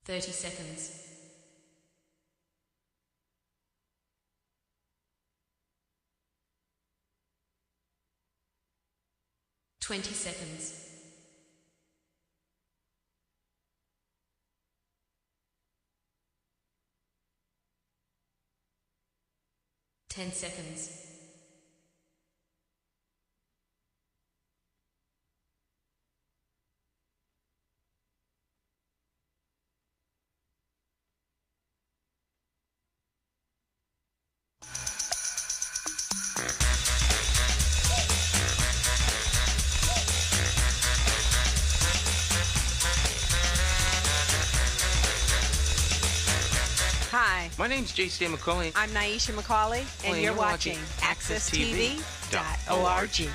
30 seconds. 20 seconds. 10 seconds. Hi, My name's J.C. McCauley. I'm Naisha McCauley, and you're watching AccessTV.org.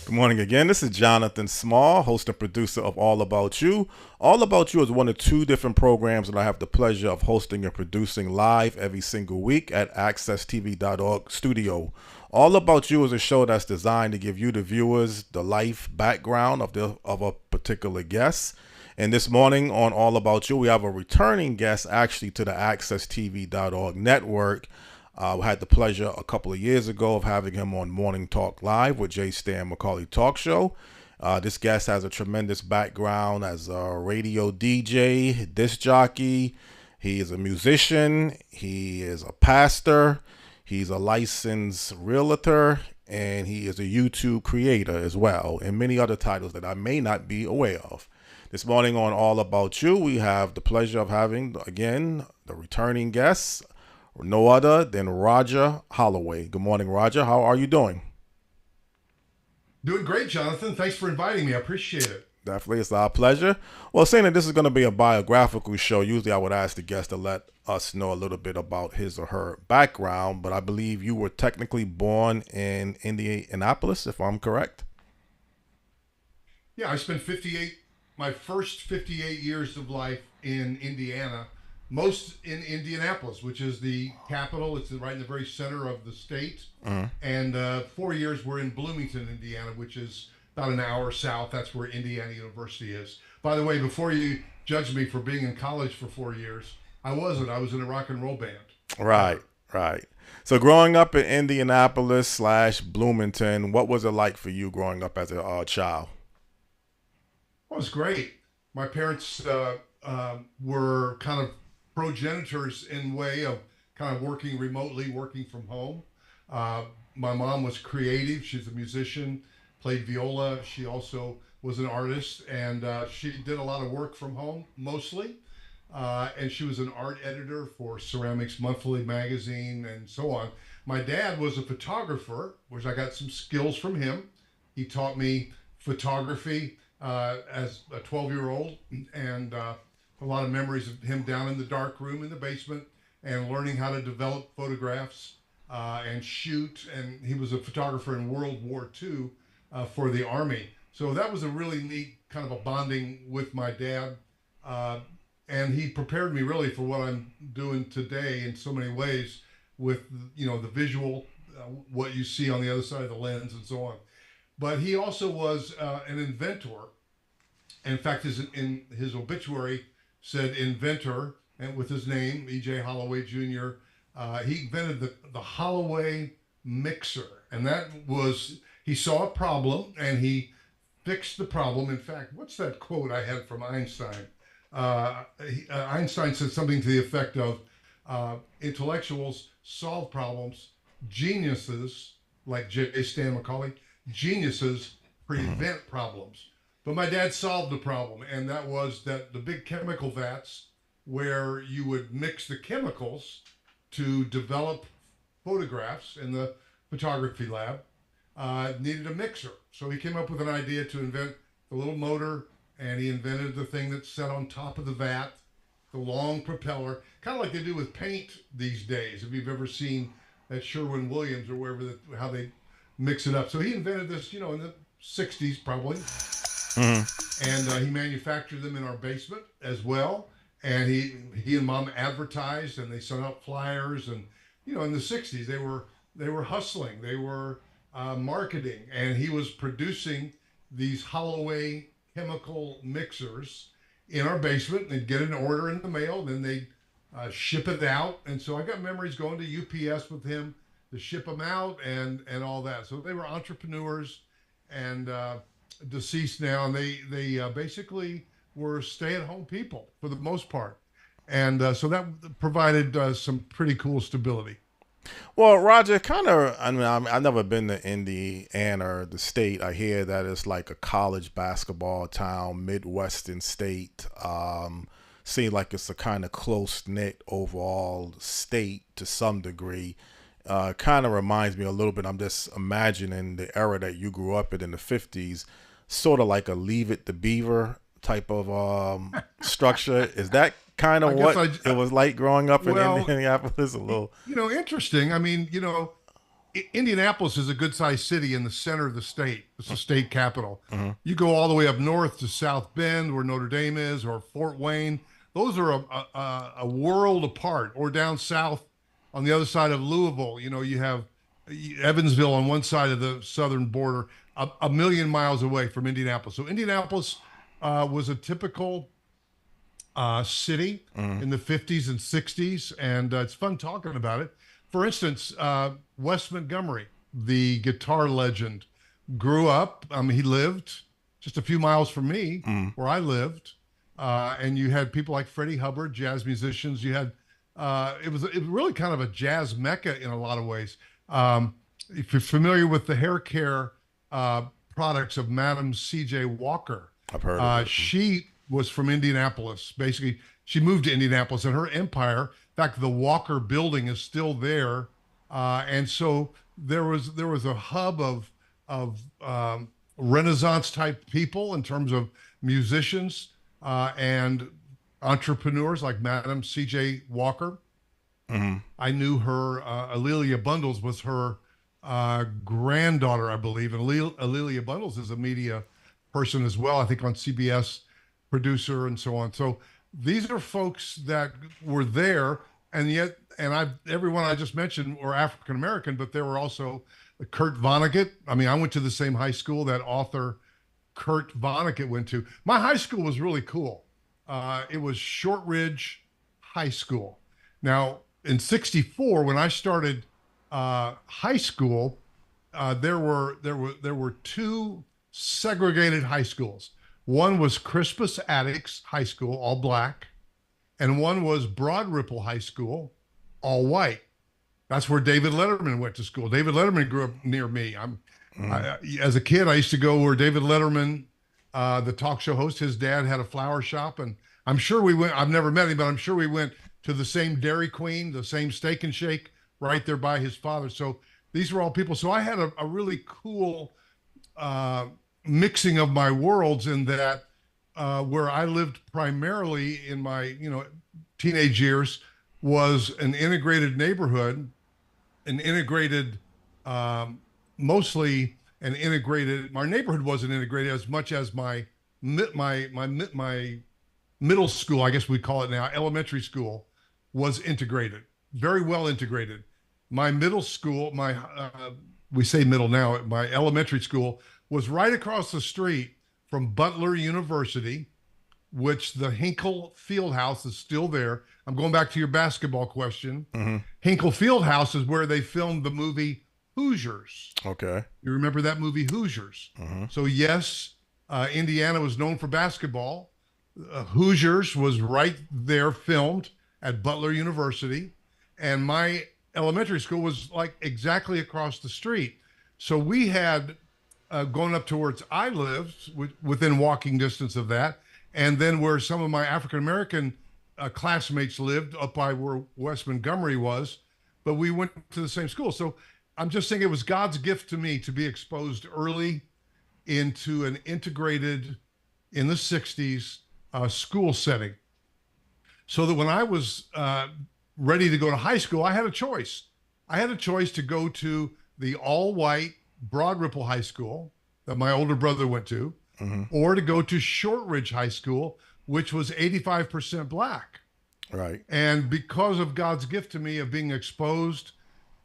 Good morning again. This is Jonathan Small, host and producer of All About You. All About You is one of two different programs that I have the pleasure of hosting and producing live every single week at AccessTV.org studio. All About You is a show that's designed to give you, the viewers, the life background of a particular guest. And this morning on All About You, we have a returning guest actually to the AccessTV.org network. We had the pleasure a couple of years ago of having him on Morning Talk Live with J. Stan McCauley Talk Show. This guest has a tremendous background as a radio DJ, disc jockey. He is a musician. He is a pastor. He's a licensed realtor. And he is a YouTube creator as well, and many other titles that I may not be aware of. This morning on All About You, we have the pleasure of having, again, the returning guest, no other than Roger Holloway. Good morning, Roger. How are you doing? Doing great, Jonathan. Thanks for inviting me. I appreciate it. Definitely, it's our pleasure. Well, saying that this is going to be a biographical show, usually I would ask the guest to let us know a little bit about his or her background, but I believe you were technically born in Indianapolis, if I'm correct. Yeah, I spent my first 58 years of life in Indiana, most in Indianapolis, which is the capital. It's right in the very center of the state. And 4 years were in Bloomington, Indiana, which is about an hour south. That's where Indiana University is. By the way, before you judge me for being in college for 4 years, I wasn't. I was in a rock and roll band. Right. So growing up in Indianapolis / Bloomington, what was it like for you growing up as a child? Well, it was great. My parents were kind of progenitors in way of kind of working remotely, working from home. My mom was creative. She's a musician, played viola. She also was an artist, and she did a lot of work from home mostly. And she was an art editor for Ceramics Monthly magazine and so on. My dad was a photographer, which I got some skills from him. He taught me photography as a 12-year-old, and a lot of memories of him down in the dark room in the basement and learning how to develop photographs and shoot. And he was a photographer in World War II for the Army. So that was a really neat kind of a bonding with my dad. And he prepared me really for what I'm doing today in so many ways with, the visual, what you see on the other side of the lens and so on. But he also was an inventor. In fact, in his obituary said inventor, and with his name, E.J. Holloway Jr., he invented the Holloway mixer. And that was, he saw a problem and he fixed the problem. In fact, what's that quote I had from Einstein? Einstein said something to the effect of intellectuals solve problems, geniuses, like J. Stan McCauley, geniuses prevent problems. But my dad solved the problem, and that was that the big chemical vats where you would mix the chemicals to develop photographs in the photography lab needed a mixer. So he came up with an idea to invent the little motor, and he invented the thing that sat on top of the vat, the long propeller, kind of like they do with paint these days. If you've ever seen at Sherwin-Williams or wherever, how they mix it up. So he invented this, in the 60s probably. And he manufactured them in our basement as well. And he and Mom advertised, and they sent out flyers. And, in the 60s, they were hustling, they were marketing, and he was producing these Holloway chemical mixers in our basement. They'd get an order in the mail, then they'd ship it out. And so I got memories going to UPS with him to ship them out and all that. So they were entrepreneurs and deceased now, and they basically were stay-at-home people for the most part. And so that provided some pretty cool stability. Well, Roger, kind of, I mean, I've never been to Indiana or the state. I hear that it's like a college basketball town, Midwestern state. Seems like it's a kind of close-knit overall state to some degree. Kind of reminds me a little bit, I'm just imagining the era that you grew up in the 50s, sort of like a Leave It to Beaver type of structure. Is that kind of what it was like growing up in Indianapolis? A little, interesting. I mean, Indianapolis is a good-sized city in the center of the state. It's the state capital. Mm-hmm. You go all the way up north to South Bend, where Notre Dame is, or Fort Wayne. Those are a world apart. Or down south on the other side of Louisville, you have Evansville on one side of the southern border, a million miles away from Indianapolis. So Indianapolis was a typical city in the 50s and 60s, and it's fun talking about it. For instance, Wes Montgomery, the guitar legend, grew up. He lived just a few miles from me, where I lived, and you had people like Freddie Hubbard, jazz musicians. You had it was really kind of a jazz mecca in a lot of ways. If you're familiar with the hair care products of Madam C.J. Walker, I've heard of it. She was from Indianapolis. Basically, she moved to Indianapolis, and her empire, in fact, the Walker building is still there. And so there was a hub of Renaissance type people in terms of musicians and entrepreneurs like Madam C.J. Walker. Mm-hmm. I knew her. Alelia Bundles was her granddaughter, I believe. And Alelia Bundles is a media person as well, I think, on CBS, producer and so on. So these are folks that were there, and yet, everyone I just mentioned were African American, but there were also Kurt Vonnegut. I mean, I went to the same high school that author Kurt Vonnegut went to. My high school was really cool. It was Shortridge High School. Now, in '64, when I started high school, there were two segregated high schools. One was Crispus Attucks High School, all black, and one was Broad Ripple High School, all white. That's where David Letterman went to school. David Letterman grew up near me. As a kid, I used to go where David Letterman, the talk show host, his dad had a flower shop, and I'm sure we went. I've never met him, but I'm sure we went to the same Dairy Queen, the same Steak and Shake, right there by his father. So these were all people. So I had a really cool mixing of my worlds in that where I lived primarily in my teenage years was an integrated neighborhood, an integrated mostly an integrated. My neighborhood wasn't integrated as much as my middle school, I guess we call it now, elementary school, was integrated, very well integrated. My middle school, we say middle now, my elementary school was right across the street from Butler University, which the Hinkle Fieldhouse is still there. I'm going back to your basketball question. Mm-hmm. Hinkle Fieldhouse is where they filmed the movie Hoosiers. Okay. You remember that movie Hoosiers? Mm-hmm. So yes, Indiana was known for basketball. Hoosiers was right there, filmed at Butler University. And my elementary school was like exactly across the street. So we had going up towards I lived within walking distance of that. And then where some of my African-American classmates lived up by where Wes Montgomery was, but we went to the same school. So I'm just saying it was God's gift to me to be exposed early into an integrated, in the 60s, school setting. So that when I was ready to go to high school, I had a choice. I had a choice to go to the all-white Broad Ripple High School that my older brother went to, mm-hmm. or to go to Shortridge High School, which was 85% black. Right. And because of God's gift to me of being exposed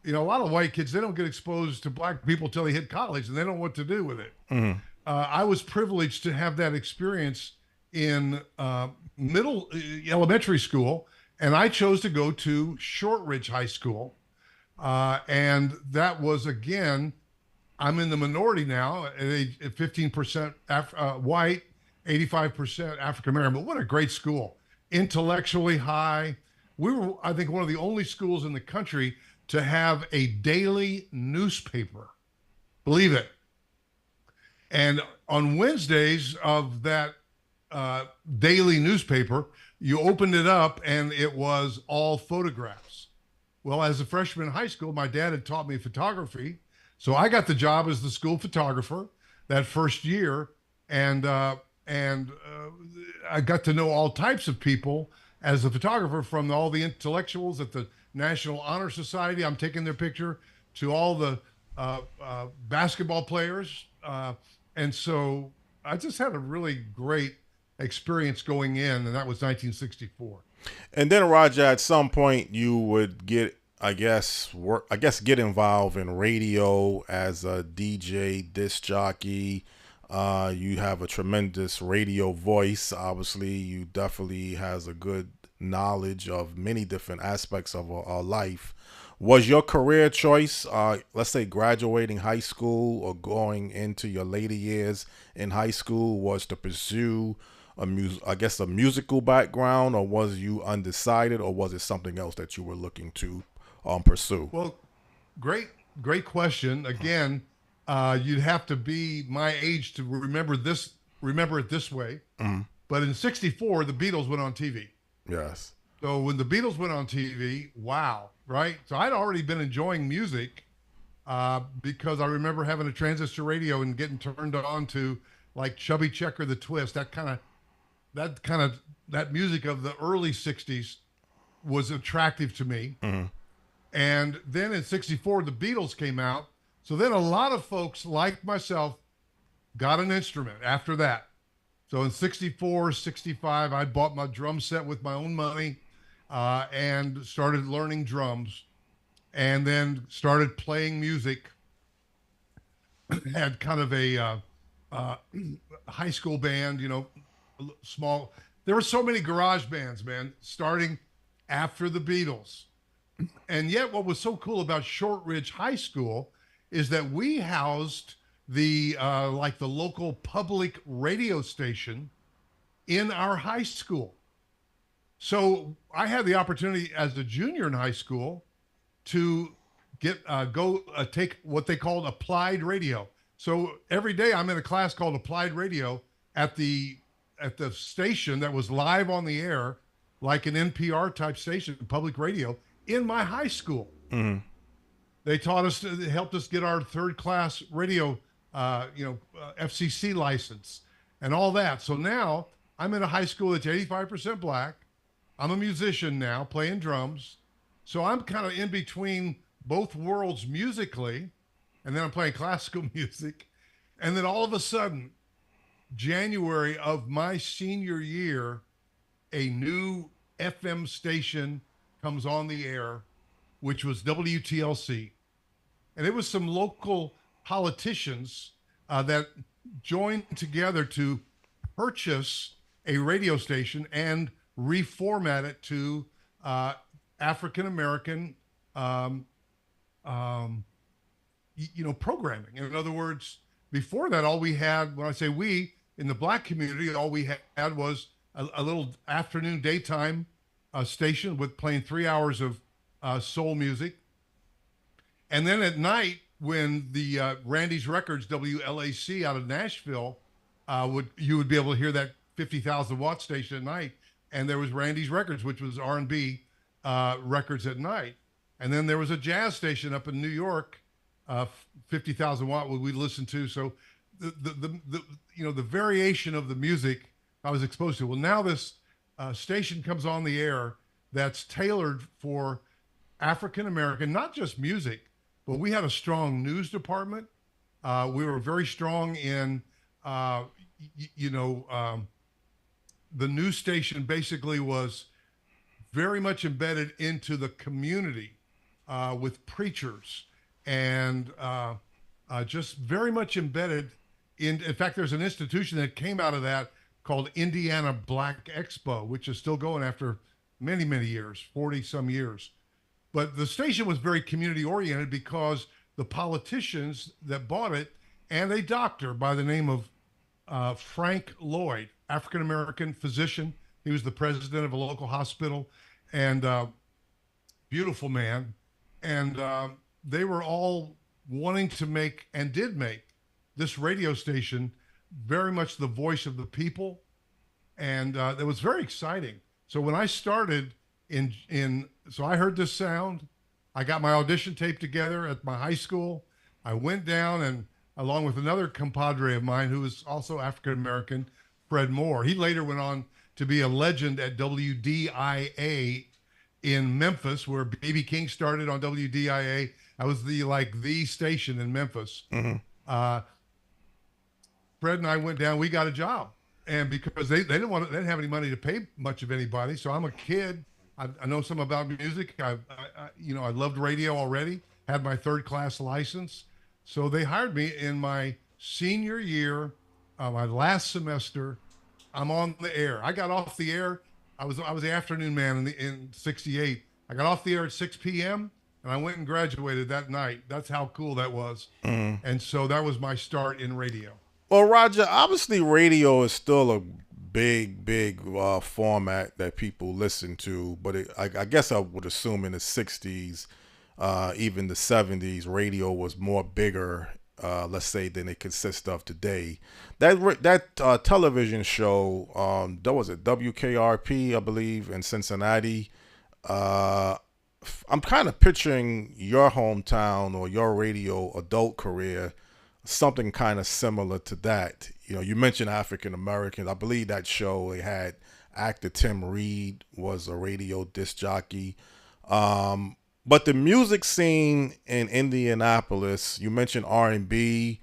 a lot of white kids, they don't get exposed to black people till they hit college, and they don't know what to do with it. I was privileged to have that experience in elementary school, and I chose to go to Shortridge High School. And that was, again, I'm in the minority now at 15% white, 85% African American. But what a great school. Intellectually high. We were, I think, one of the only schools in the country to have a daily newspaper. Believe it. And on Wednesdays of that daily newspaper, you opened it up and it was all photographs. Well, as a freshman in high school, my dad had taught me photography. So I got the job as the school photographer that first year. And I got to know all types of people as a photographer, from all the intellectuals at the National Honor Society, I'm taking their picture, to all the basketball players. And so I just had a really great experience going in, and that was 1964. And then, Roger, at some point you would get, get involved in radio as a DJ, disc jockey. You have a tremendous radio voice. Obviously, you definitely has a good knowledge of many different aspects of our life. Was your career choice, let's say graduating high school or going into your later years in high school, was to pursue a musical background, or was you undecided, or was it something else that you were looking to pursue? Well, great question. Again, you'd have to be my age to remember it this way. Mm-hmm. But in '64, the Beatles went on TV. Yes. So when the Beatles went on TV, wow, right? So I'd already been enjoying music because I remember having a transistor radio and getting turned on to like Chubby Checker, The Twist, that music of the early '60s was attractive to me. Mm-hmm. And then in '64, the Beatles came out. So then a lot of folks like myself got an instrument after that. So in '64, '65, I bought my drum set with my own money and started learning drums, and then started playing music. Had kind of a high school band, small. There were so many garage bands, man, starting after the Beatles. And yet what was so cool about Shortridge High School is that we housed the local public radio station in our high school. So I had the opportunity as a junior in high school to take what they called applied radio. So every day I'm in a class called applied radio at the station that was live on the air, like an NPR type station, public radio, in my high school. Mm-hmm. They helped us get our third class radio, FCC license and all that. So now I'm in a high school that's 85% black. I'm a musician now, playing drums. So I'm kind of in between both worlds musically, and then I'm playing classical music. And then all of a sudden, January of my senior year, a new FM station comes on the air, which was WTLC. And it was some local politicians that joined together to purchase a radio station and reformat it to African American, programming. In other words, before that, all we had, when I say we, in the black community, all we had was a little afternoon, daytime station with playing 3 hours of soul music. And then at night, when the Randy's Records, WLAC out of Nashville, you would be able to hear that 50,000 watt station at night. And there was Randy's Records, which was R&B records at night. And then there was a jazz station up in New York, 50,000 watt, what we listened to. So the variation of the music I was exposed to. Well, now this station comes on the air that's tailored for African American, not just music, but we had a strong news department. We were very strong in, the news station basically was very much embedded into the community with preachers and just very much embedded in fact, there's an institution that came out of that called Indiana Black Expo, which is still going after many, many years, 40 some years. But the station was very community oriented because the politicians that bought it and a doctor by the name of Frank Lloyd, African American physician. He was the president of a local hospital and beautiful man. And they were all wanting to make and did make this radio station very much the voice of the people. And that was very exciting. So when I started so I heard this sound, I got my audition tape together at my high school. I went down and along with another compadre of mine who was also African-American, Fred Moore. He later went on to be a legend at WDIA in Memphis, where B.B. King started on WDIA. I was the station in Memphis. Mm-hmm. Fred and I went down, we got a job. And because they didn't have any money to pay much of anybody. So I'm a kid. I know some about music. I loved radio already, had my third class license. So they hired me in my senior year, my last semester. I'm on the air. I got off the air. I was the afternoon man in 68. I got off the air at 6 p.m. and I went and graduated that night. That's how cool that was. Mm. And so that was my start in radio. Well, Roger, obviously radio is still a big format that people listen to, but I guess I would assume in the 60s, even the 70s, radio was more bigger, let's say, than it consists of today. That television show, that was it, WKRP, I believe, in Cincinnati. I'm kind of picturing your hometown or your radio adult career something kind of similar to that. You know, you mentioned African Americans. I believe that show, they had actor Tim Reed was a radio disc jockey. But the music scene in Indianapolis, you mentioned R&B,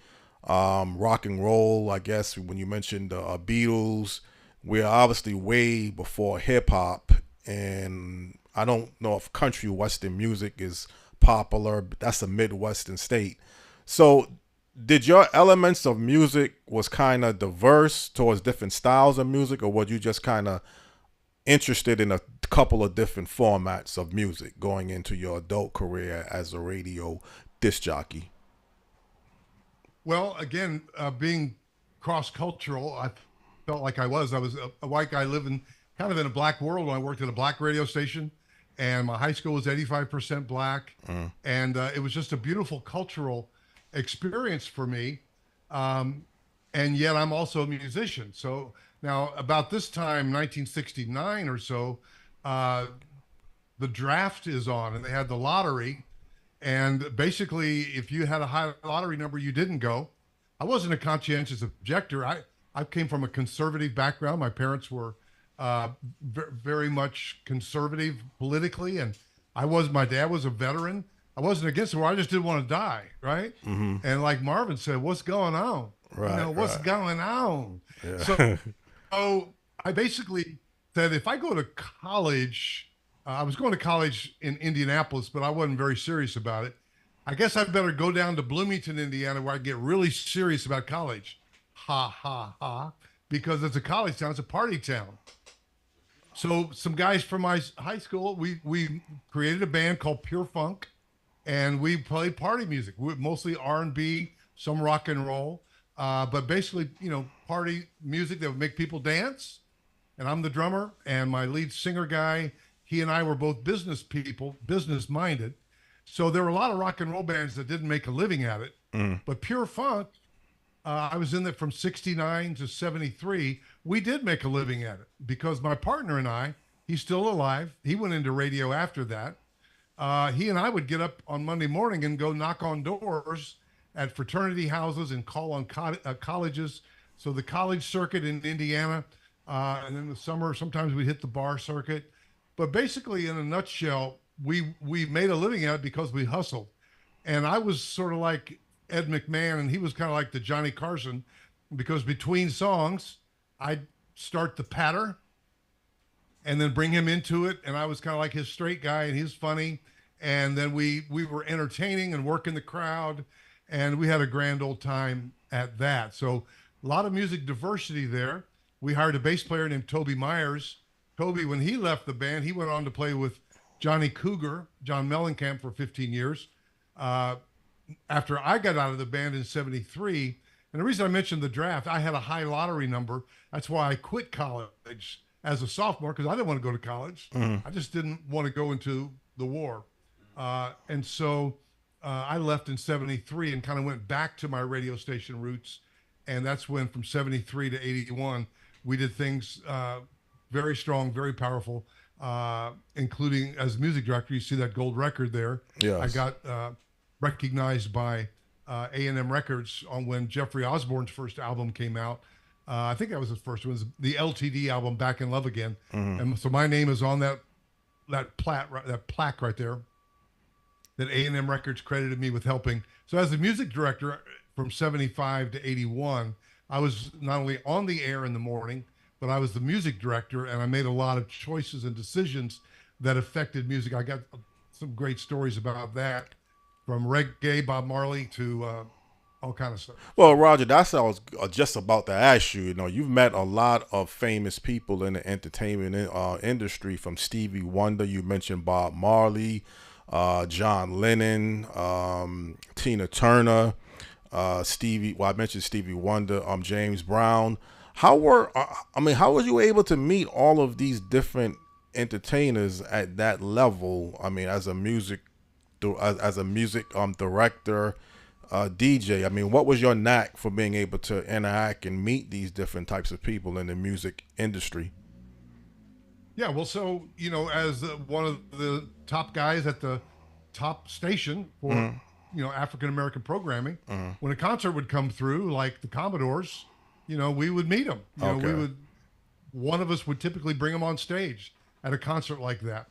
rock and roll, I guess, when you mentioned Beatles, we're obviously way before hip hop. And I don't know if country western music is popular, but that's a Midwestern state. So did your elements of music was kind of diverse towards different styles of music, or were you just kind of interested in a couple of different formats of music going into your adult career as a radio disc jockey? Well, again, being cross-cultural, I felt like I was a white guy living kind of in a black world when I worked at a black radio station, and my high school was 85% black. And it was just a beautiful cultural experience for me, and yet I'm also a musician. So now about this time, 1969 or so, the draft is on and they had the lottery, and basically if you had a high lottery number, you didn't go. I wasn't a conscientious objector. I came from a conservative background. My parents were very much conservative politically, and my dad was a veteran. I wasn't against the war. I just didn't want to die, right? Mm-hmm. And like Marvin said, what's going on? Right, what's going on? Yeah. So I basically said, if I go to college, I was going to college in Indianapolis, but I wasn't very serious about it. I guess I'd better go down to Bloomington, Indiana, where I get really serious about college. Ha, ha, ha. Because it's a college town. It's a party town. So some guys from my high school, we created a band called Pure Funk. And we played party music, mostly R&B, some rock and roll, but basically, party music that would make people dance. And I'm the drummer, and my lead singer guy, he and I were both business people, business-minded. So there were a lot of rock and roll bands that didn't make a living at it. But Pure Funk, I was in it from 69 to 73. We did make a living at it because my partner and I, he's still alive. He went into radio after that. He and I would get up on Monday morning and go knock on doors at fraternity houses and call on colleges. So the college circuit in Indiana, and in the summer, sometimes we hit the bar circuit. But basically, in a nutshell, we made a living at it because we hustled. And I was sort of like Ed McMahon, and he was kind of like the Johnny Carson, because between songs, I'd start the patter and then bring him into it. And I was kind of like his straight guy, and he's funny. and then we were entertaining and working the crowd, and we had a grand old time at that. So a lot of music diversity there. We hired a bass player named Toby Myers. Toby, when he left the band, he went on to play with Johnny Cougar, John Mellencamp, for 15 years. After I got out of the band in 73, and the reason I mentioned the draft, I had a high lottery number. That's why I quit college as a sophomore, because I didn't want to go to college. I just didn't want to go into the war. And so I left in 73 and kind of went back to my radio station roots. And that's when, from 73 to 81, we did things very strong, very powerful, including as music director. You see that gold record there. Yes. I got recognized by A&M Records on when Jeffrey Osborne's first album came out. I think that was his first one. It was the LTD album, Back in Love Again. And so my name is on that plaque right there that A&M Records credited me with helping. So as the music director from 75 to 81, I was not only on the air in the morning, but I was the music director, and I made a lot of choices and decisions that affected music. I got some great stories about that, from reggae, Bob Marley, to all kind of stuff. Well, Roger, that's what I was just about to ask you. You know, you've met a lot of famous people in the entertainment industry, from Stevie Wonder. You mentioned Bob Marley, John Lennon, Tina Turner, I mentioned Stevie Wonder, James Brown. How was you able to meet all of these different entertainers at that level? I mean, as a music director, DJ. I mean, what was your knack for being able to interact and meet these different types of people in the music industry? Yeah, well, so, as one of the top guys at the top station for, African-American programming, when a concert would come through, like the Commodores, we would meet them. Okay. One of us would typically bring them on stage at a concert like that.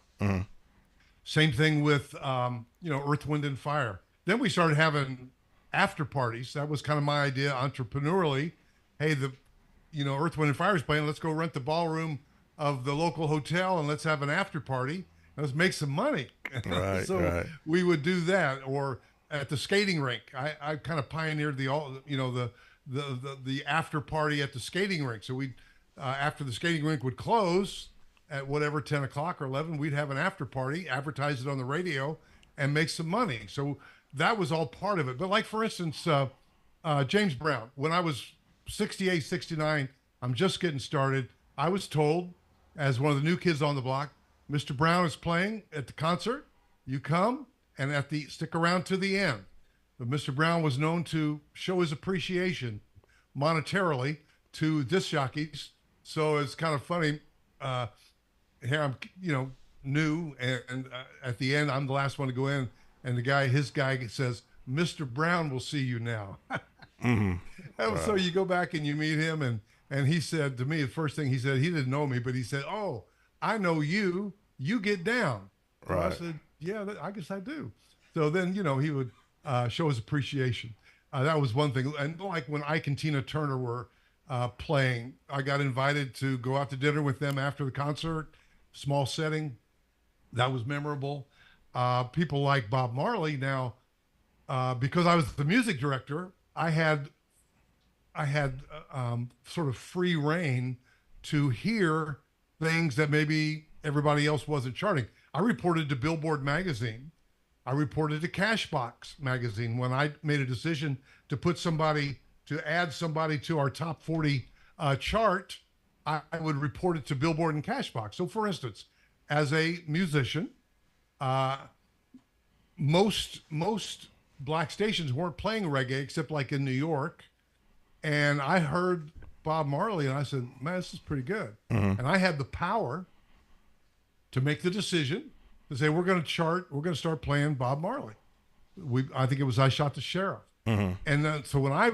Same thing with, Earth, Wind, and Fire. Then we started having after parties. That was kind of my idea, entrepreneurially. Hey, Earth, Wind, and Fire is playing. Let's go rent the ballroom of the local hotel and let's have an after party. Let's make some money. Right, so right. we would do that. Or at the skating rink, I kind of pioneered the after party at the skating rink. So we, after the skating rink would close at whatever, 10 o'clock or 11, we'd have an after party, advertise it on the radio, and make some money. So that was all part of it. But like, for instance, James Brown, when I was 68, 69, I'm just getting started. I was told, as one of the new kids on the block, Mr. Brown is playing at the concert. You come and stick around to the end. But Mr. Brown was known to show his appreciation monetarily to disc jockeys. So it's kind of funny. Here I'm, new, and at the end, I'm the last one to go in, and his guy says, "Mr. Brown will see you now." So you go back and you meet him, and he said to me, the first thing he said, he didn't know me, but he said, "Oh, I know you. You get down." Right. So I said, "Yeah, I guess I do." So then, he would show his appreciation. That was one thing. And like when Ike and Tina Turner were playing, I got invited to go out to dinner with them after the concert, small setting. That was memorable. People like Bob Marley. Now, because I was the music director, I had sort of free reign to hear things that maybe everybody else wasn't charting. I reported to Billboard magazine. I reported to Cashbox magazine when I made a decision to add somebody to our top 40 chart. I would report it to Billboard and Cashbox. So, for instance, as a musician, most black stations weren't playing reggae except like in New York. And I heard Bob Marley and I said, "Man, this is pretty good." And I had the power to make the decision to say, we're going to start playing Bob Marley. I think it was I Shot the Sheriff. And then, so when I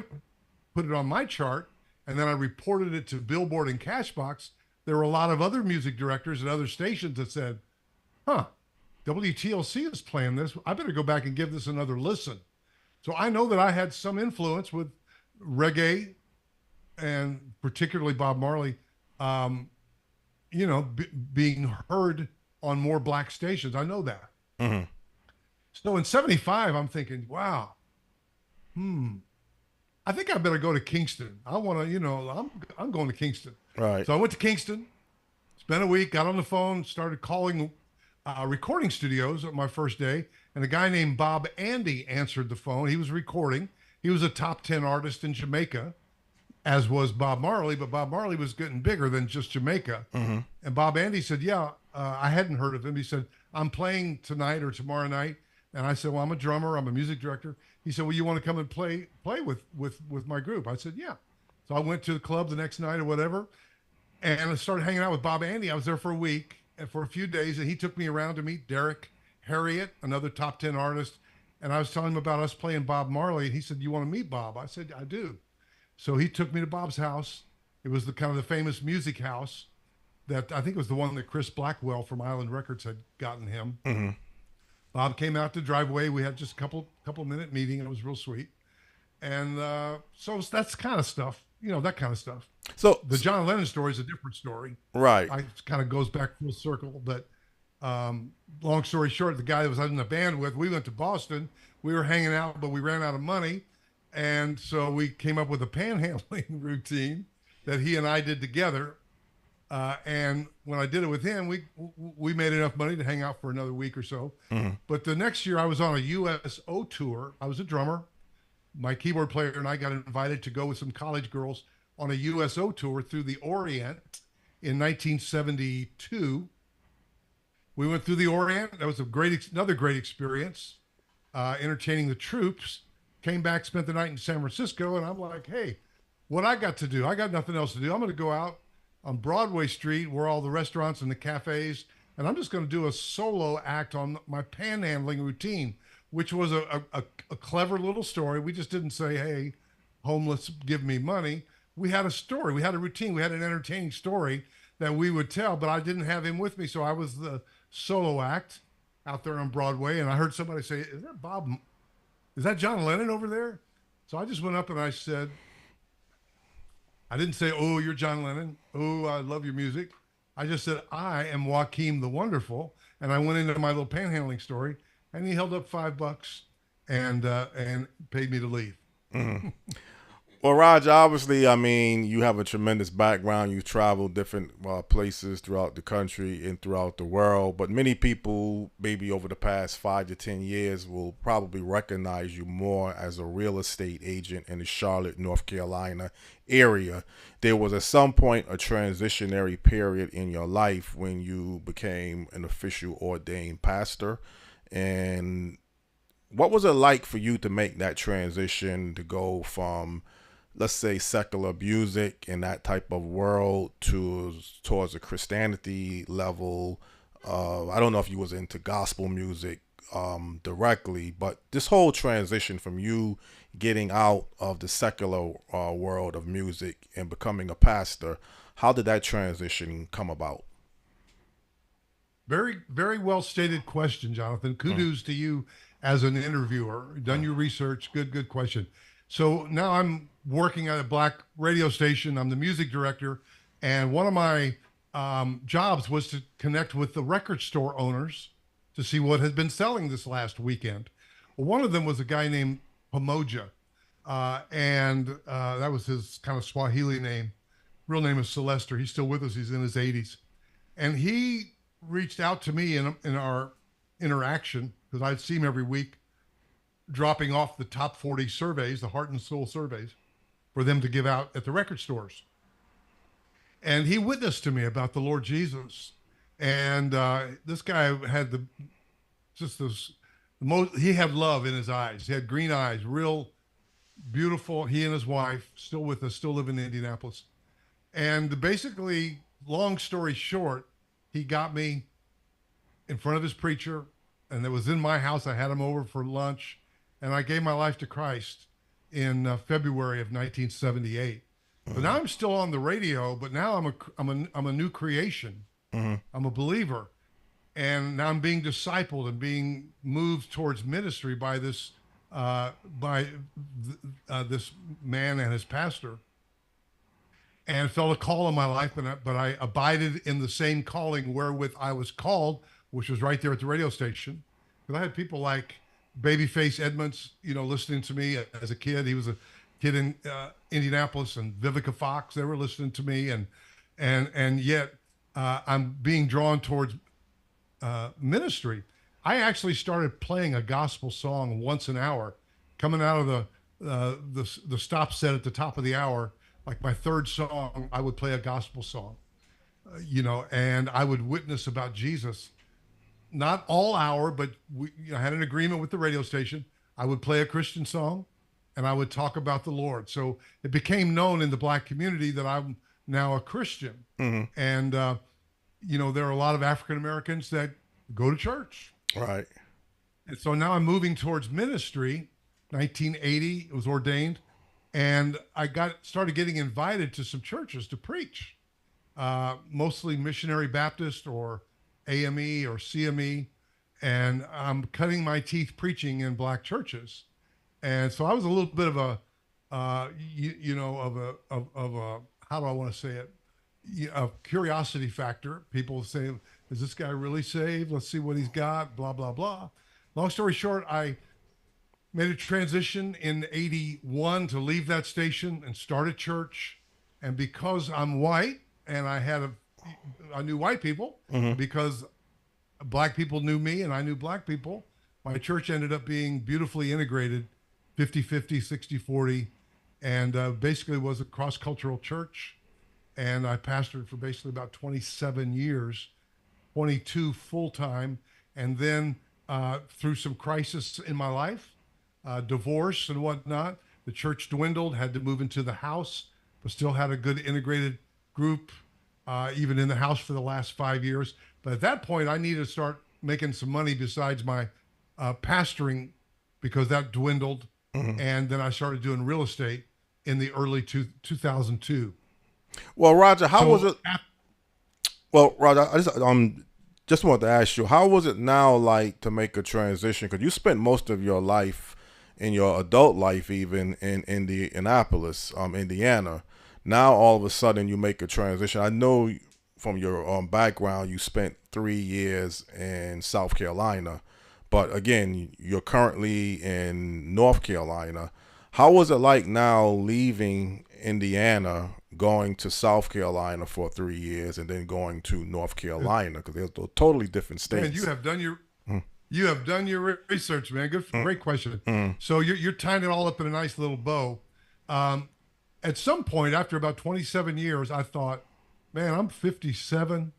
put it on my chart and then I reported it to Billboard and Cashbox, there were a lot of other music directors and other stations that said, WTLC is playing this. I better go back and give this another listen. So I know that I had some influence with reggae and particularly Bob Marley, being heard on more black stations. I know that. So in 75, I'm thinking, wow, I think I better go to Kingston. I want to, I'm going to Kingston. Right. So I went to Kingston, spent a week, got on the phone, started calling recording studios on my first day. And a guy named Bob Andy answered the phone. He was recording. He was a top 10 artist in Jamaica, as was Bob Marley, but Bob Marley was getting bigger than just Jamaica. And Bob Andy said, yeah, I hadn't heard of him. He said, I'm playing tonight or tomorrow night. And I said, well, I'm a drummer. I'm a music director. He said, well, you want to come and play with my group? I said, yeah. So I went to the club the next night or whatever, and I started hanging out with Bob Andy. I was there for a week and for a few days, and he took me around to meet Derek Harriott, another top 10 artist. And I was telling him about us playing Bob Marley, and he said, you want to meet Bob? I said, I do. So he took me to Bob's house. It was the kind of the famous music house that I think was the one that Chris Blackwell from Island Records had gotten him. Bob came out the driveway. We had just a couple minute meeting. It was real sweet. And so that's kind of stuff, that kind of stuff. So the John Lennon story is a different story. Right. It kind of goes back full circle. But long story short, the guy that was in the band with, we went to Boston. We were hanging out, but we ran out of money. And so we came up with a panhandling routine that he and I did together. And when I did it with him, we made enough money to hang out for another week or so. But the next year I was on a USO tour. I was a drummer. My keyboard player and I got invited to go with some college girls on a USO tour through the Orient in 1972. We went through the Orient. That was another great experience, entertaining the troops. Came back, spent the night in San Francisco, and I'm like, hey, what I got to do? I got nothing else to do. I'm going to go out on Broadway Street where all the restaurants and the cafes, and I'm just going to do a solo act on my panhandling routine, which was a clever little story. We just didn't say, hey, homeless, give me money. We had a story. We had a routine. We had an entertaining story that we would tell, but I didn't have him with me, so I was the solo act out there on Broadway, and I heard somebody say, is that John Lennon over there? So I just went up and I said, I didn't say, oh, you're John Lennon. Oh, I love your music. I just said, I am Joaquin the Wonderful. And I went into my little panhandling story, and he held up $5 and paid me to leave. Well, Roger, obviously, I mean, you have a tremendous background. You've traveled different places throughout the country and throughout the world. But many people, maybe over the past 5 to 10 years, will probably recognize you more as a real estate agent in the Charlotte, North Carolina area. There was at some point a transitionary period in your life when you became an official ordained pastor. And what was it like for you to make that transition to go from, let's say, secular music and that type of world towards a Christianity level? I don't know if you was into gospel music directly, but this whole transition from you getting out of the secular world of music and becoming a pastor, how did that transition come about? Very, very well stated question, Jonathan. Kudos to you as an interviewer. Done your research. Good question. So now I'm working at a black radio station. I'm the music director. And one of my jobs was to connect with the record store owners to see what had been selling this last weekend. Well, one of them was a guy named Pamoja. And that was his kind of Swahili name. Real name is Sylvester. He's still with us. He's in his 80s. And he reached out to me in our interaction, because I'd see him every week, dropping off the top 40 surveys, the heart and soul surveys, for them to give out at the record stores. And he witnessed to me about the Lord Jesus. And this guy had he had love in his eyes. He had green eyes, real beautiful. He and his wife, still with us, still live in Indianapolis. And basically, long story short, he got me in front of his preacher, and it was in my house. I had him over for lunch, and I gave my life to Christ in February of 1978. So now I'm still on the radio, but now I'm a new creation. I'm a believer, and now I'm being discipled and being moved towards ministry by this this man and his pastor, and felt a call in my life. But I abided in the same calling wherewith I was called, which was right there at the radio station. Because I had people like Babyface Edmonds, listening to me as a kid. He was a kid in Indianapolis, and Vivica Fox, they were listening to me, and yet I'm being drawn towards ministry. I actually started playing a gospel song once an hour, coming out of the stop set at the top of the hour. Like my third song, I would play a gospel song, and I would witness about Jesus. Not all hour, but I had an agreement with the radio station. I would play a Christian song, and I would talk about the Lord. So it became known in the Black community that I'm now a Christian. And there are a lot of African Americans that go to church. Right. And so now I'm moving towards ministry. 1980, it was ordained, and I started getting invited to some churches to preach, mostly Missionary Baptist or AME or CME, and I'm cutting my teeth preaching in Black churches. And so I was a little bit of a, how do I want to say it? A curiosity factor. People say, is this guy really saved? Let's see what he's got, blah, blah, blah. Long story short, I made a transition in 81 to leave that station and start a church. And because I'm white and I knew white people, because Black people knew me and I knew Black people, my church ended up being beautifully integrated, 50-50, 60-40, and basically was a cross-cultural church. And I pastored for basically about 27 years, 22 full-time. And then through some crisis in my life, divorce and whatnot, the church dwindled, had to move into the house, but still had a good integrated group, even in the house for the last 5 years. But at that point, I needed to start making some money besides my pastoring, because that dwindled. And then I started doing real estate in the early 2002. Well, Roger, how was it? Well, Roger, I just wanted to ask you, how was it now like to make a transition? Because you spent most of your life, in your adult life, even in Indianapolis, Indiana. Now all of a sudden you make a transition. I know from your background you spent 3 years in South Carolina, but again, you're currently in North Carolina. How was it like now leaving Indiana, going to South Carolina for 3 years, and then going to North Carolina? Because they're totally different states. Man, you have done your research, man. Great question. So you're tying it all up in a nice little bow. At some point, after about 27 years, I thought, man, I'm 57.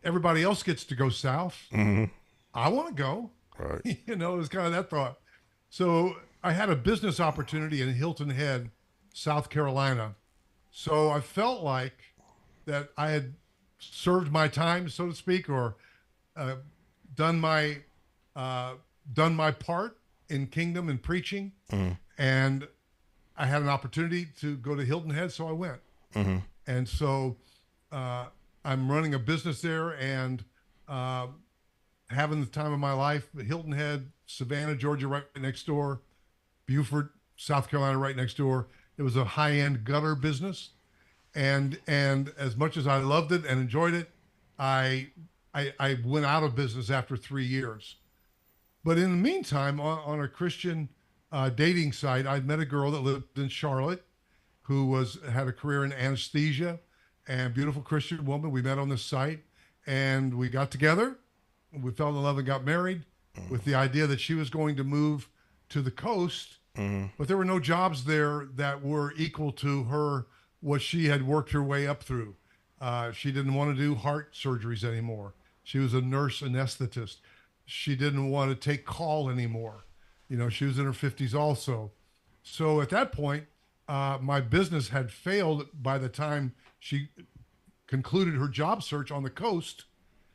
Everybody else gets to go south. I want to go. Right. It was kind of that thought. So I had a business opportunity in Hilton Head, South Carolina. So I felt like that I had served my time, so to speak, or done my part in kingdom and preaching. And I had an opportunity to go to Hilton Head, so I went. And so I'm running a business there and having the time of my life. Hilton Head, Savannah, Georgia, right next door. Beaufort, South Carolina, right next door. It was a high-end gutter business. And as much as I loved it and enjoyed it, I went out of business after 3 years. But in the meantime, on a Christian dating site, I'd met a girl that lived in Charlotte who had a career in anesthesia, and beautiful Christian woman. We met on this site and we got together. We fell in love and got married with the idea that she was going to move to the coast, but there were no jobs there that were equal to what she had worked her way up through. She didn't want to do heart surgeries anymore. She was a nurse anesthetist. She didn't want to take call anymore. She was in her 50s also. So at that point, my business had failed by the time she concluded her job search on the coast.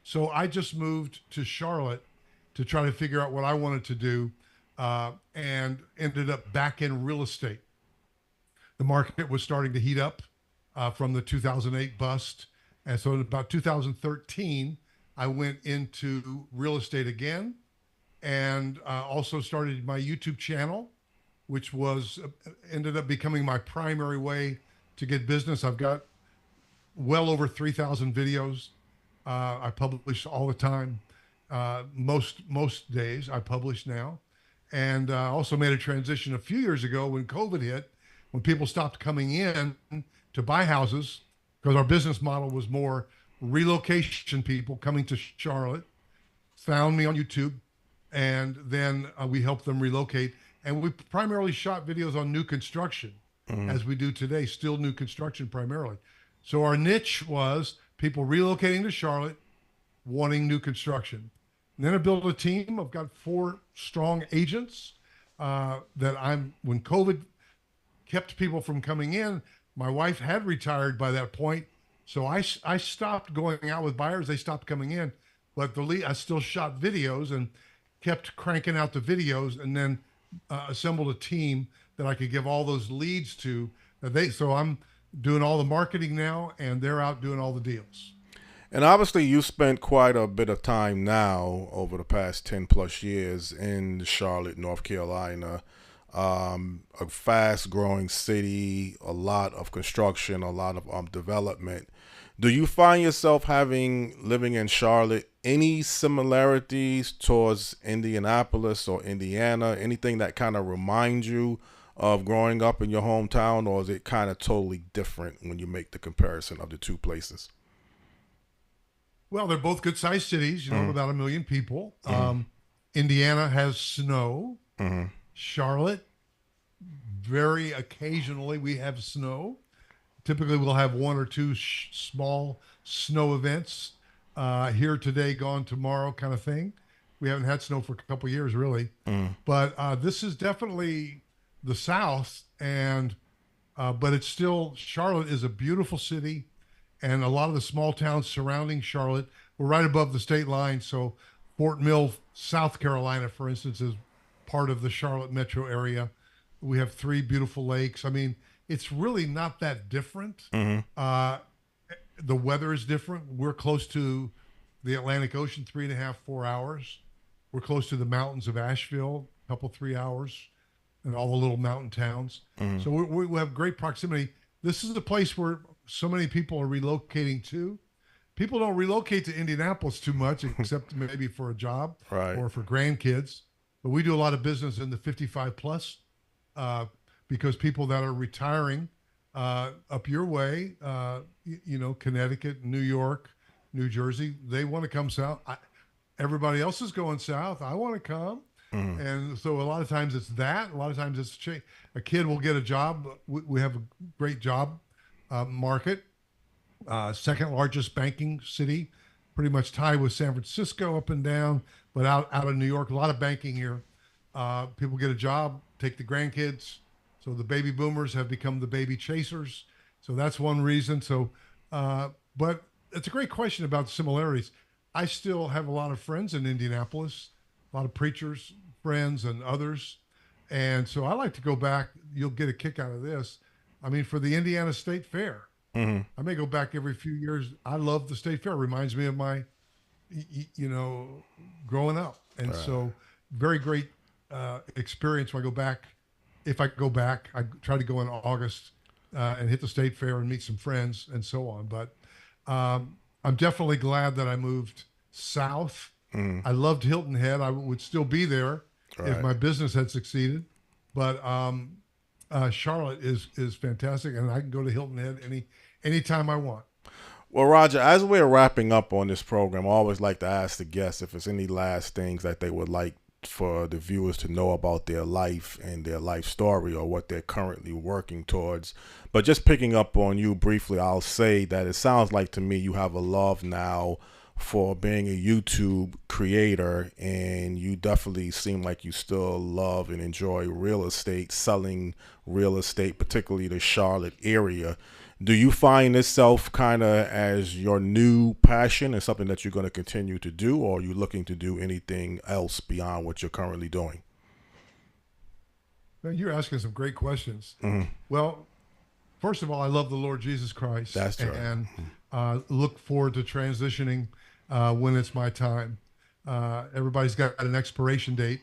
So I just moved to Charlotte to try to figure out what I wanted to do, and ended up back in real estate. The market was starting to heat up from the 2008 bust. And so in about 2013, I went into real estate again, and also started my YouTube channel, which ended up becoming my primary way to get business. I've got well over 3,000 videos. I publish all the time. Most days I publish now. And also made a transition a few years ago when COVID hit, when people stopped coming in to buy houses, because our business model was more relocation people coming to Charlotte, found me on YouTube, and then we helped them relocate. And we primarily shot videos on new construction, as we do today, still new construction primarily. So our niche was people relocating to Charlotte, wanting new construction. And then I built a team. I've got 4 strong agents when COVID kept people from coming in, my wife had retired by that point. So I stopped going out with buyers. They stopped coming in, but I still shot videos and kept cranking out the videos, and then assembled a team that I could give all those leads to. So I'm doing all the marketing now, and they're out doing all the deals. And obviously, you spent quite a bit of time now over the past 10 plus years in Charlotte, North Carolina, a fast growing city, a lot of construction, a lot of development. Do you find yourself living in Charlotte, any similarities towards Indianapolis or Indiana, anything that kind of reminds you of growing up in your hometown, or is it kind of totally different when you make the comparison of the two places? Well, they're both good sized cities, about 1 million people. Indiana has snow. Charlotte, very occasionally we have snow. Typically we'll have 1 or 2 small snow events, here today, gone tomorrow kind of thing. We haven't had snow for a couple of years, really. But this is definitely the South, but it's still, Charlotte is a beautiful city. And a lot of the small towns surrounding Charlotte, we're right above the state line. So Fort Mill, South Carolina, for instance, is part of the Charlotte metro area. We have 3 beautiful lakes. I mean, it's really not that different. The weather is different. We're close to the Atlantic Ocean, 3.5, 4 hours. We're close to the mountains of Asheville, a couple, 3 hours, and all the little mountain towns. So we have great proximity. This is the place where so many people are relocating to. People don't relocate to Indianapolis too much, except maybe for a job or for grandkids. But we do a lot of business in the 55 plus, because people that are retiring up your way, Connecticut, New York, New Jersey, they want to come south. Everybody else is going south. I want to come. And so a lot of times it's that. A lot of times it's a kid will get a job. We have a great job market, second largest banking city, pretty much tied with San Francisco up and down, but out of New York, a lot of banking here. People get a job, take the grandkids. So the baby boomers have become the baby chasers. So that's one reason. So, but it's a great question about similarities. I still have a lot of friends in Indianapolis, a lot of preachers, friends, and others. And so I like to go back. You'll get a kick out of this. I mean, for the Indiana State Fair, I may go back every few years. I love the State Fair. It reminds me of my, growing up. And so very great experience when I go back. If I go back, I try to go in August and hit the State Fair and meet some friends and so on. But I'm definitely glad that I moved south. I loved Hilton Head. I would still be there if my business had succeeded. But Charlotte is fantastic, and I can go to Hilton Head anytime I want. Well, Roger, as we're wrapping up on this program, I always like to ask the guests if there's any last things that they would like for the viewers to know about their life and their life story, or what they're currently working towards. But just picking up on you briefly, I'll say that it sounds like to me you have a love now for being a YouTube creator, and you definitely seem like you still love and enjoy real estate, selling real estate, particularly the Charlotte area. Do you find yourself kind of as your new passion and something that you're going to continue to do, or are you looking to do anything else beyond what you're currently doing? Man, you're asking some great questions. Well, first of all, I love the Lord Jesus Christ. That's right. And look forward to transitioning when it's my time. Everybody's got an expiration date.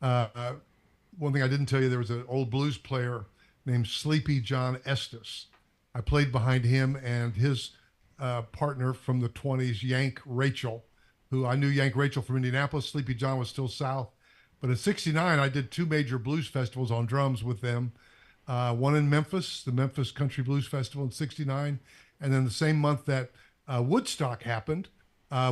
One thing I didn't tell you, there was an old blues player named Sleepy John Estes. I played behind him and his partner from the 20s, Yank Rachel, who I knew Yank Rachel from Indianapolis. Sleepy John was still south. But in '69, I did 2 major blues festivals on drums with them. One in Memphis, the Memphis Country Blues Festival in '69. And then the same month that Woodstock happened,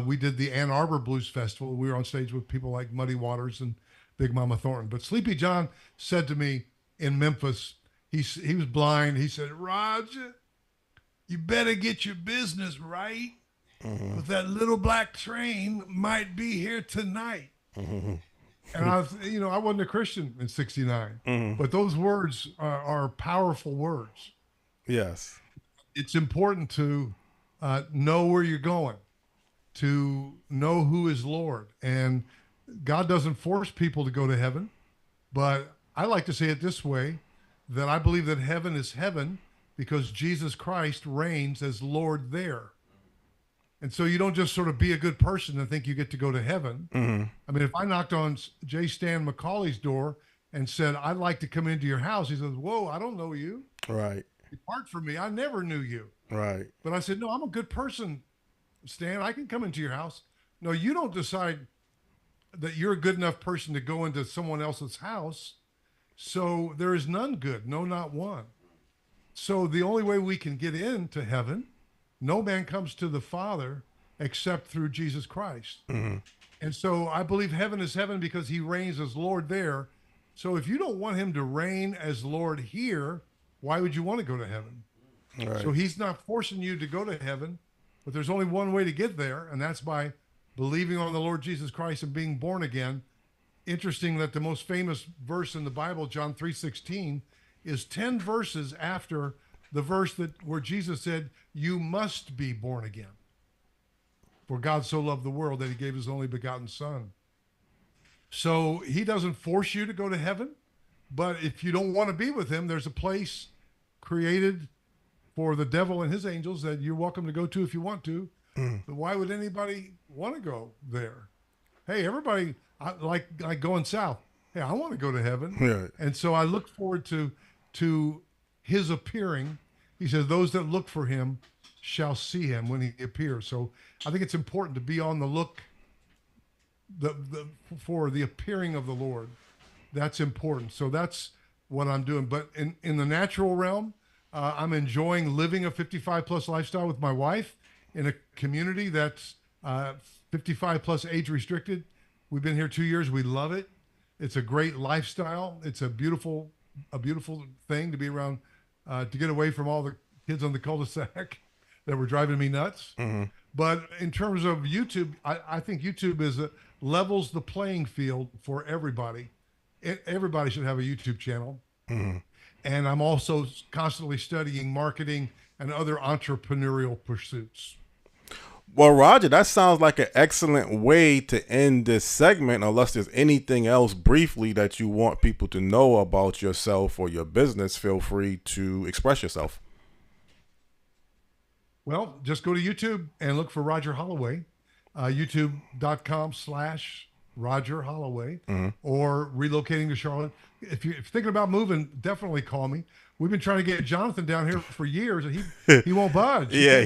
we did the Ann Arbor Blues Festival. We were on stage with people like Muddy Waters and Big Mama Thornton. But Sleepy John said to me in Memphis, he was blind. He said, Roger, you better get your business right. But that little black train might be here tonight. And I was, I wasn't a Christian in '69, but those words are powerful words. Yes. It's important to know where you're going, to know who is Lord. And God doesn't force people to go to heaven, but I like to say it this way, that I believe that heaven is heaven because Jesus Christ reigns as Lord there. And so you don't just sort of be a good person and think you get to go to heaven. I mean, if I knocked on J. Stan McCauley's door and said, I'd like to come into your house, he says, whoa, I don't know you. Right. Depart from me. I never knew you. Right. But I said, no, I'm a good person, Stan. I can come into your house. No, you don't decide that you're a good enough person to go into someone else's house. So there is none good. No, not one. So the only way we can get into heaven, no man comes to the Father except through Jesus Christ. And so I believe heaven is heaven because he reigns as Lord there. So if you don't want him to reign as Lord here, why would you want to go to heaven? Right. So he's not forcing you to go to heaven, but there's only one way to get there, and that's by believing on the Lord Jesus Christ and being born again. Interesting that the most famous verse in the Bible, John 3:16, is 10 verses after the verse where Jesus said, you must be born again. For God so loved the world that he gave his only begotten son. So he doesn't force you to go to heaven, but if you don't want to be with him, there's a place created for the devil and his angels that you're welcome to go to if you want to. But why would anybody want to go there? Hey, everybody like going south. Hey, I want to go to heaven. Yeah. And so I look forward to his appearing. He says, those that look for him shall see him when he appears. So I think it's important to be on the look for the appearing of the Lord. That's important. So that's what I'm doing. But in the natural realm, I'm enjoying living a 55 plus lifestyle with my wife in a community that's 55 plus age restricted. We've been here 2 years. We love it. It's a great lifestyle. It's a beautiful thing to be around, to get away from all the kids on the cul-de-sac that were driving me nuts. But in terms of YouTube, I think YouTube levels the playing field for everybody. Everybody should have a YouTube channel. And I'm also constantly studying marketing and other entrepreneurial pursuits. Well, Roger, that sounds like an excellent way to end this segment, unless there's anything else briefly that you want people to know about yourself or your business. Feel free to express yourself. Well, just go to YouTube and look for Roger Holloway, youtube.com/Roger Holloway, or relocating to Charlotte. If you're thinking about moving, definitely call me. We've been trying to get Jonathan down here for years, and he won't budge. Yeah.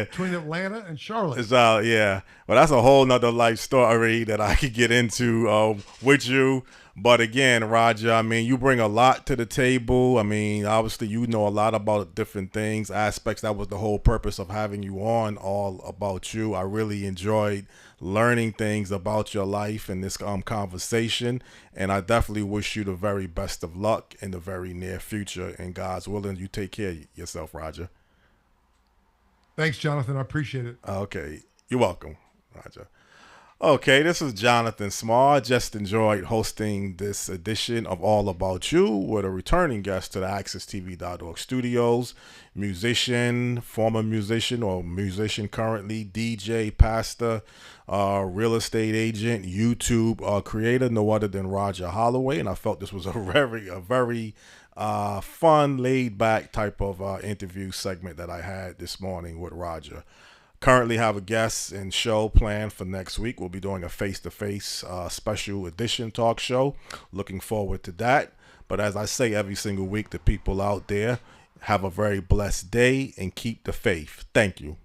Between Atlanta and Charlotte. It's yeah. Well, that's a whole nother life story that I could get into with you. But again, Roger, I mean, you bring a lot to the table. I mean, obviously, you know a lot about different things, aspects. That was the whole purpose of having you on, all about you. I really enjoyed learning things about your life in this conversation. And I definitely wish you the very best of luck in the very near future. And God's willing, you take care of yourself, Roger. Thanks, Jonathan. I appreciate it. Okay. You're welcome, Roger. Okay, this is Jonathan Small. Just enjoyed hosting this edition of All About You with a returning guest to the AccessTV.org studios, musician, former musician or musician currently, DJ, pastor, real estate agent, YouTube creator, no other than Roger Holloway. And I felt this was a very fun, laid-back type of interview segment that I had this morning with Roger. Currently have a guest and show planned for next week. We'll be doing a face-to-face special edition talk show. Looking forward to that. But as I say every single week to people out there, have a very blessed day and keep the faith. Thank you.